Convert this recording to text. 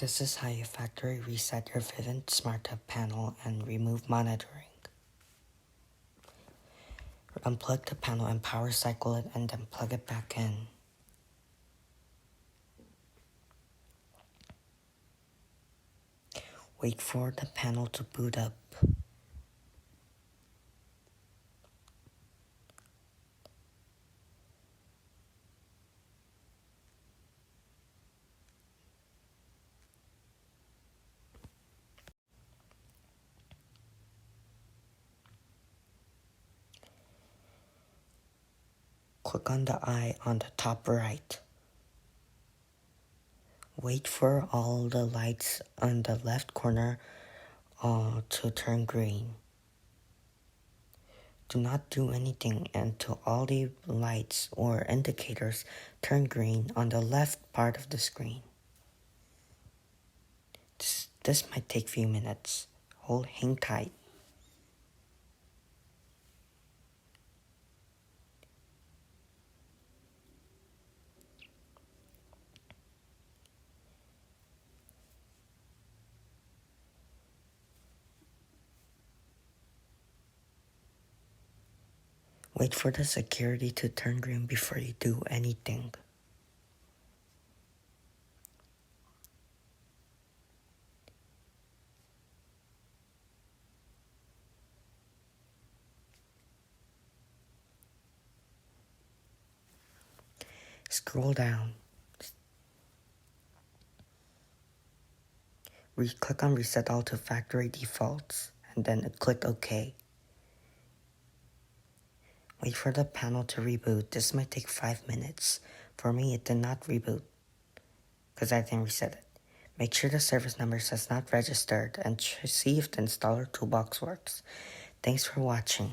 This is how you factory reset your Vivint Smart Hub panel and remove monitoring. Unplug the panel and power cycle it and then plug it back in. Wait for the panel to boot up. Click on the eye on the top right. Wait for all the lights on the left corner to turn green. Do not do anything until all the lights or indicators turn green on the left part of the screen. This might take a few minutes. Hang tight. Wait for the security to turn green before you do anything. Scroll down. Click on Reset All to Factory Defaults, and then click OK. Wait for the panel to reboot. This might take 5 minutes. For me, it did not reboot because I didn't reset it. Make sure the service number says not registered and see if the installer toolbox works. Thanks for watching.